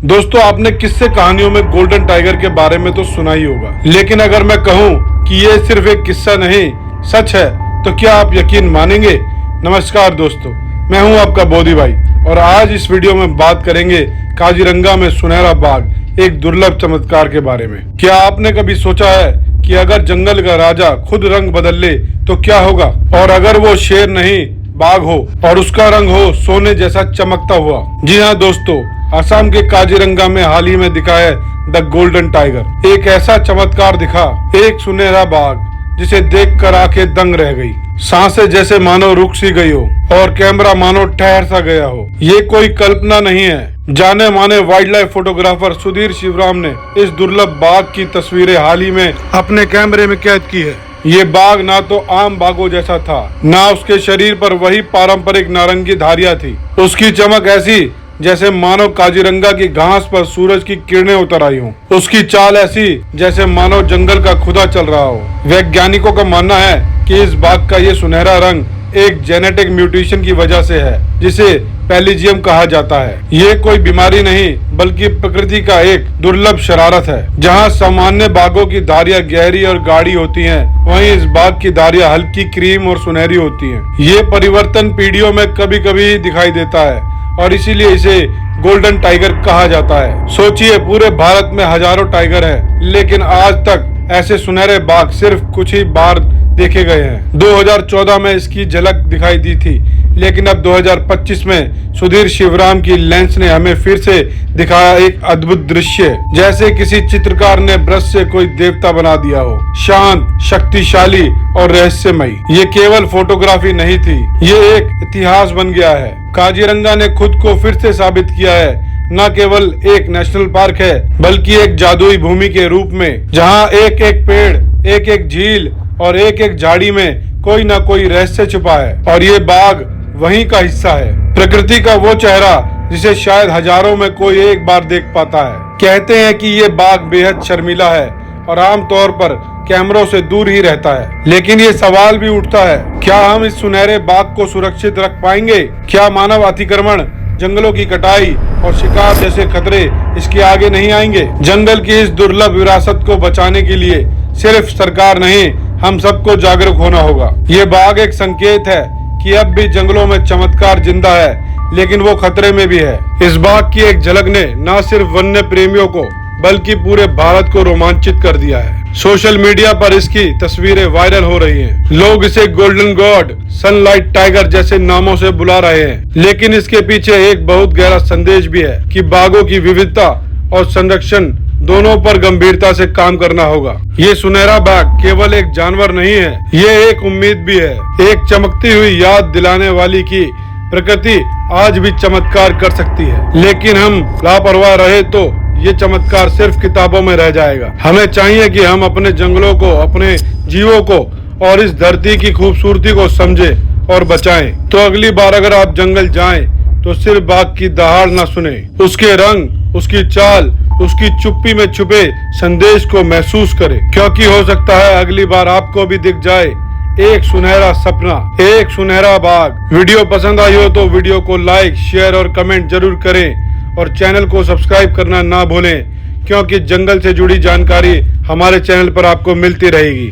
दोस्तों, आपने किस्से कहानियों में गोल्डन टाइगर के बारे में तो सुना ही होगा, लेकिन अगर मैं कहूं कि ये सिर्फ एक किस्सा नहीं सच है तो क्या आप यकीन मानेंगे। नमस्कार दोस्तों, मैं हूं आपका बोधी भाई और आज इस वीडियो में बात करेंगे काजीरंगा में सुनहरा बाघ, एक दुर्लभ चमत्कार के बारे में। क्या आपने कभी सोचा है कि अगर जंगल का राजा खुद रंग बदल ले तो क्या होगा, और अगर वो शेर नहीं बाघ हो और उसका रंग हो सोने जैसा चमकता हुआ। जी हाँ दोस्तों, असम के काजीरंगा में हाल ही में दिखा है द गोल्डन टाइगर। एक ऐसा चमत्कार दिखा, एक सुनहरा बाघ जिसे देखकर आंखें दंग रह गई, सांसें जैसे मानो रुक सी गई हो और कैमरा मानो ठहर सा गया हो। ये कोई कल्पना नहीं है, जाने माने wildlife photographer Sudhir Shivram ने इस दुर्लभ बाघ की तस्वीरें हाल ही में अपने कैमरे में कैद की है। ये बाघ ना तो आम बाघों जैसा था, ना उसके शरीर पर वही पारंपरिक नारंगी धारियां थी। उसकी चमक ऐसी जैसे मानो काजीरंगा की घास पर सूरज की किरणें उतर आई हों। उसकी चाल ऐसी जैसे मानो जंगल का खुदा चल रहा हो। वैज्ञानिकों का मानना है कि इस बाघ का ये सुनहरा रंग एक जेनेटिक म्यूटेशन की वजह से है, जिसे पैलिजियम कहा जाता है। ये कोई बीमारी नहीं बल्कि प्रकृति का एक दुर्लभ शरारत है। जहाँ सामान्य बाघों की धारियां गहरी और गाढ़ी होती हैं, वहीं इस बाघ की धारियां हल्की क्रीम और सुनहरी होती हैं। ये परिवर्तन पीढ़ियों में कभी कभी दिखाई देता है और इसीलिए इसे गोल्डन टाइगर कहा जाता है। सोचिए, पूरे भारत में हजारों टाइगर हैं, लेकिन आज तक ऐसे सुनहरे बाघ सिर्फ कुछ ही बार देखे गए हैं। 2014 में इसकी झलक दिखाई दी थी, लेकिन अब 2025 में सुधीर शिवराम की लेंस ने हमें फिर से दिखाया एक अद्भुत दृश्य, जैसे किसी चित्रकार ने ब्रश से कोई देवता बना दिया हो, शांत, शक्तिशाली और रहस्यमयी। ये केवल फोटोग्राफी नहीं थी, ये एक इतिहास बन गया है। काजीरंगा ने खुद को फिर से साबित किया है, न केवल एक नेशनल पार्क है बल्कि एक जादुई भूमि के रूप में, जहाँ एक एक पेड़, एक एक झील और एक एक झाड़ी में कोई न कोई रहस्य छुपा है। और ये बाघ वहीं का हिस्सा है, प्रकृति का वो चेहरा जिसे शायद हजारों में कोई एक बार देख पाता है। कहते हैं कि ये बाघ बेहद शर्मीला है और आमतौर पर कैमरों से दूर ही रहता है, लेकिन ये सवाल भी उठता है, क्या हम इस सुनहरे बाघ को सुरक्षित रख पाएंगे? क्या मानव अतिक्रमण, जंगलों की कटाई और शिकार जैसे खतरे इसके आगे नहीं आएंगे? जंगल की इस दुर्लभ विरासत को बचाने के लिए सिर्फ सरकार नहीं, हम सबको जागरूक होना होगा। ये बाघ एक संकेत है कि अब भी जंगलों में चमत्कार जिंदा है, लेकिन वो खतरे में भी है। इस बाघ की एक झलक ने न सिर्फ वन्य प्रेमियों को बल्कि पूरे भारत को रोमांचित कर दिया है। सोशल मीडिया पर इसकी तस्वीरें वायरल हो रही हैं। लोग इसे गोल्डन गॉड, सनलाइट टाइगर जैसे नामों से बुला रहे हैं, लेकिन इसके पीछे एक बहुत गहरा संदेश भी है कि बाघों की विविधता और संरक्षण दोनों पर गंभीरता से काम करना होगा। ये सुनहरा बाघ केवल एक जानवर नहीं है, ये एक उम्मीद भी है, एक चमकती हुई याद दिलाने वाली कि प्रकृति आज भी चमत्कार कर सकती है। लेकिन हम लापरवाह रहे तो ये चमत्कार सिर्फ किताबों में रह जाएगा। हमें चाहिए कि हम अपने जंगलों को, अपने जीवों को और इस धरती की खूबसूरती को समझें और बचाएं। तो अगली बार अगर आप जंगल जाएं तो सिर्फ बाघ की दहाड़ न सुने, उसके रंग, उसकी चाल, उसकी चुप्पी में छुपे संदेश को महसूस करें, क्योंकि हो सकता है अगली बार आपको भी दिख जाए एक सुनहरा सपना, एक सुनहरा बाघ। वीडियो पसंद आई हो तो वीडियो को लाइक, शेयर और कमेंट जरूर करें और चैनल को सब्सक्राइब करना ना भूलें, क्योंकि जंगल से जुड़ी जानकारी हमारे चैनल पर आपको मिलती रहेगी।